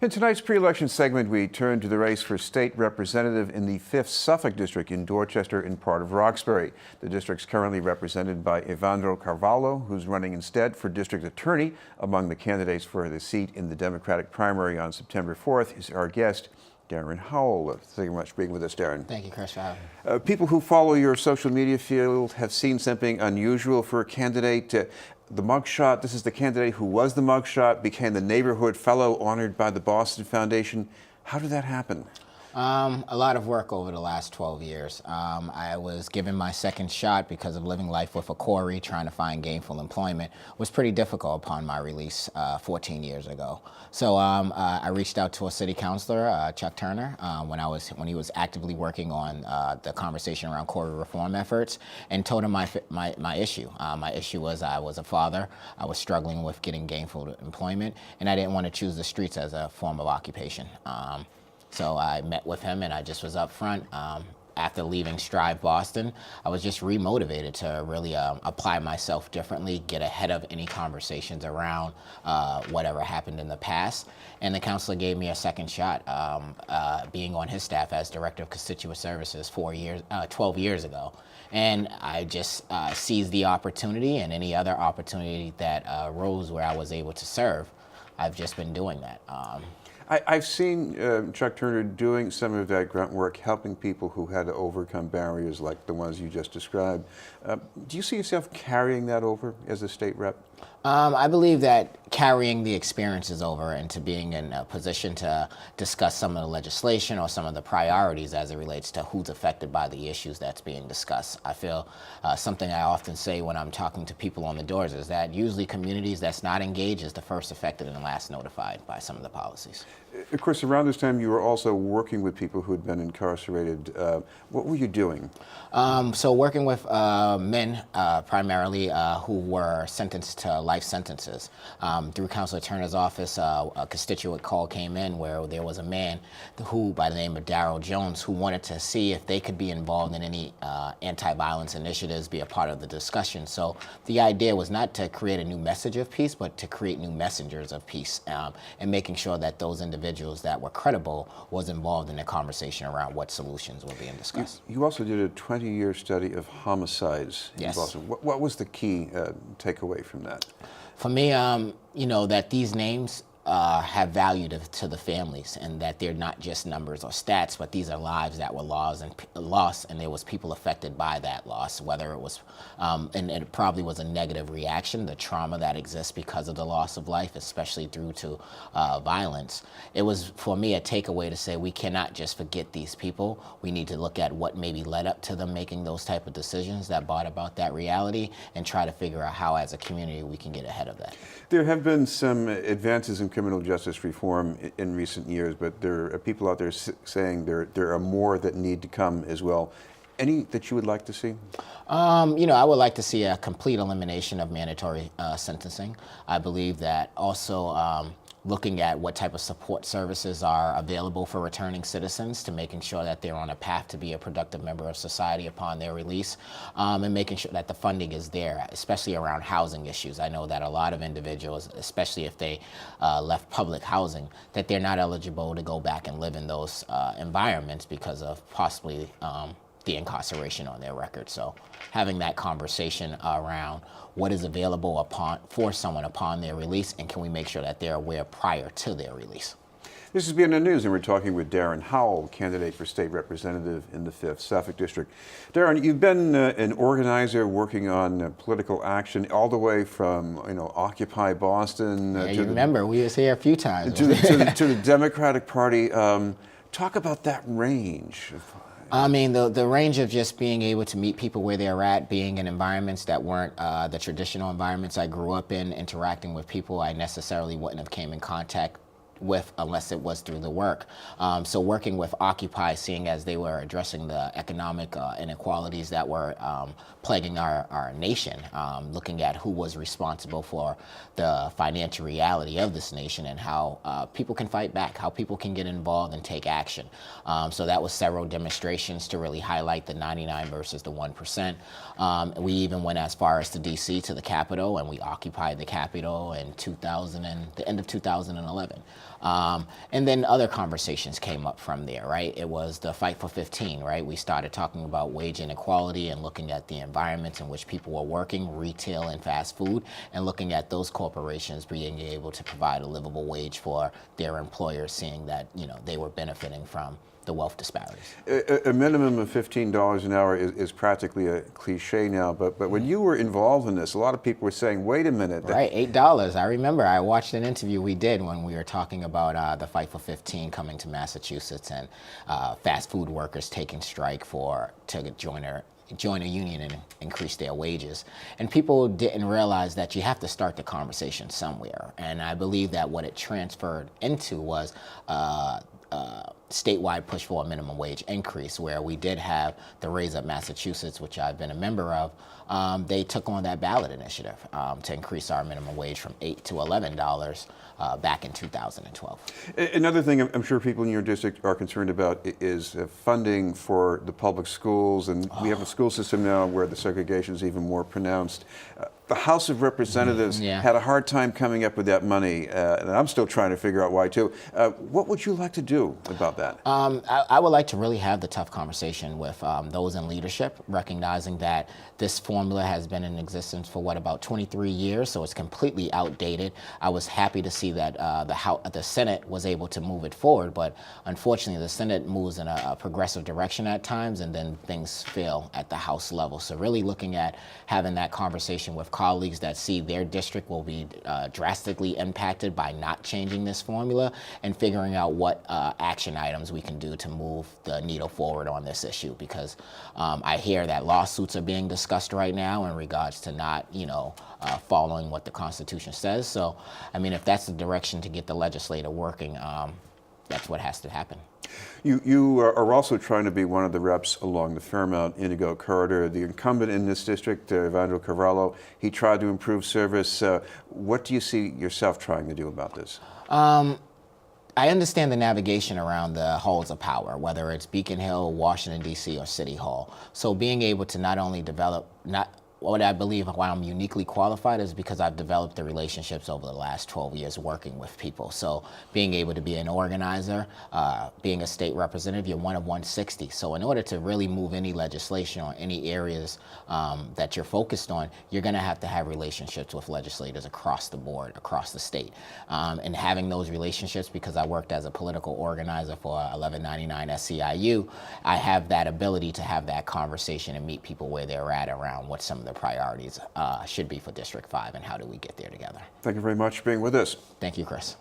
In tonight's pre-election segment, we turn to the race for state representative in the 5th Suffolk District in Dorchester and part of Roxbury. The district's currently represented by Evandro Carvalho, who's running instead for district attorney. Among the candidates for the seat in the Democratic primary on September 4th is our guest, Darrin Howell. Thank you very much for being with us, Darrin. Thank you, Chris, for having me. People who follow your social media field have seen something unusual for a candidate. The mugshot, this is the candidate who was the mugshot, became the neighborhood fellow honored by the Boston Foundation. How did that happen? A lot of work over the last 12 years. I was given my second shot because of living life with a quarry, trying to find gainful employment. It was pretty difficult upon my release 14 years ago. So I reached out to a city councilor, Chuck Turner, when he was actively working on the conversation around quarry reform efforts, and told him my issue. My issue was I was a father. I was struggling with getting gainful employment, and I didn't want to choose the streets as a form of occupation. So I met with him, and I just was up front. After leaving Strive Boston, I was just remotivated to really apply myself differently, get ahead of any conversations around whatever happened in the past. And the counselor gave me a second shot, being on his staff as Director of Constituent Services 12 years ago. And I just seized the opportunity, and any other opportunity that arose where I was able to serve, I've just been doing that. I've seen Chuck Turner doing some of that grunt work, helping people who had to overcome barriers like the ones you just described. Do you see yourself carrying that over as a state rep? I believe that carrying the experiences over into being in a position to discuss some of the legislation or some of the priorities as it relates to who's affected by the issues that's being discussed. I feel something I often say when I'm talking to people on the doors is that usually communities that's not engaged is the first affected and the last notified by some of the policies. Of course, around this time you were also working with people who had been incarcerated. What were you doing? So working with men primarily who were sentenced to life sentences. Through Councilor Turner's office, a constituent call came in where there was a man who, by the name of Darryl Jones, who wanted to see if they could be involved in any anti-violence initiatives, be a part of the discussion. So the idea was not to create a new message of peace, but to create new messengers of peace, and making sure that those individuals that were credible was involved in the conversation around what solutions were being discussed. You also did a 20-year study of homicides in Boston. What was the key takeaway from that? For me, you know, that these names have value to the families, and that they're not just numbers or stats, but these are lives that were lost, and there was people affected by that loss, whether it was, and it probably was a negative reaction, the trauma that exists because of the loss of life, especially through to violence. It was, for me, a takeaway to say we cannot just forget these people. We need to look at what maybe led up to them making those type of decisions that brought about that reality, and try to figure out how as a community we can get ahead of that. There have been some advances in criminal justice reform in recent years, but there are people out there saying there are more that need to come as well. Any that you would like to see? You know, I would like to see a complete elimination of mandatory sentencing. I believe that also looking at what type of support services are available for returning citizens, to making sure that they're on a path to be a productive member of society upon their release, and making sure that the funding is there, especially around housing issues. I know that a lot of individuals, especially if they left public housing, that they're not eligible to go back and live in those environments because of possibly the incarceration on their record. So having that conversation around what is available for someone upon their release, and can we make sure that they're aware prior to their release. This has been the news, and we're talking with Darrin Howell, candidate for state representative in the 5th Suffolk District. Darrin, you've been an organizer working on political action all the way from, you know, Occupy Boston. Yeah, you remember, we was here a few times. To the Democratic Party. Talk about that range. I mean, the range of just being able to meet people where they're at, being in environments that weren't the traditional environments I grew up in, interacting with people I necessarily wouldn't have came in contact with unless it was through the work. So working with Occupy, seeing as they were addressing the economic inequalities that were plaguing our nation, looking at who was responsible for the financial reality of this nation and how people can fight back, how people can get involved and take action. So that was several demonstrations to really highlight the 99 versus the 1%. We even went as far as to DC, to the Capitol, and we occupied the Capitol in the end of 2011. And then other conversations came up from there, right? It was the Fight for 15, right? We started talking about wage inequality and looking at the environments in which people were working, retail and fast food, and looking at those corporations being able to provide a livable wage for their employers, seeing that, they were benefiting from the wealth disparities. A minimum of $15 an hour is practically a cliche now, but when you were involved in this, a lot of people were saying, wait a minute. Right, $8. I remember I watched an interview we did when we were talking about the Fight for 15 coming to Massachusetts and fast food workers taking strike to join a union and increase their wages. And people didn't realize that you have to start the conversation somewhere. And I believe that what it transferred into was statewide push for a minimum wage increase, where we did have the Raise Up Massachusetts, which I've been a member of. They took on that ballot initiative to increase our minimum wage from $8 to $11 back in 2012. Another thing I'm sure people in your district are concerned about is funding for the public schools, and we have a school system now where the segregation is even more pronounced. The House of Representatives had a hard time coming up with that money, and I'm still trying to figure out why too. What would you like to do about that? I would like to really have the tough conversation with those in leadership, recognizing that this formula has been in existence for about 23 years, so it's completely outdated. I was happy to see that the Senate was able to move it forward, but unfortunately the Senate moves in a progressive direction at times, and then things fail at the House level. So really looking at having that conversation with colleagues that see their district will be drastically impacted by not changing this formula, and figuring out what action items we can do to move the needle forward on this issue, because I hear that lawsuits are being discussed right now in regards to not, following what the Constitution says. So, I mean, if that's the direction to get the legislature working, that's what has to happen. You are also trying to be one of the reps along the Fairmount Indigo corridor. The incumbent in this district, Evandro Carvalho, he tried to improve service. What do you see yourself trying to do about this? I understand the navigation around the halls of power, whether it's Beacon Hill, Washington, D.C., or City Hall. So being able to not only develop, what I believe why I'm uniquely qualified is because I've developed the relationships over the last 12 years working with people. So being able to be an organizer, being a state representative, you're one of 160. So in order to really move any legislation or any areas that you're focused on, you're going to have relationships with legislators across the board, across the state. And having those relationships, because I worked as a political organizer for 1199 SCIU, I have that ability to have that conversation and meet people where they're at around what some of the priorities should be for District 5 and how do we get there together. Thank you very much for being with us. Thank you, Chris.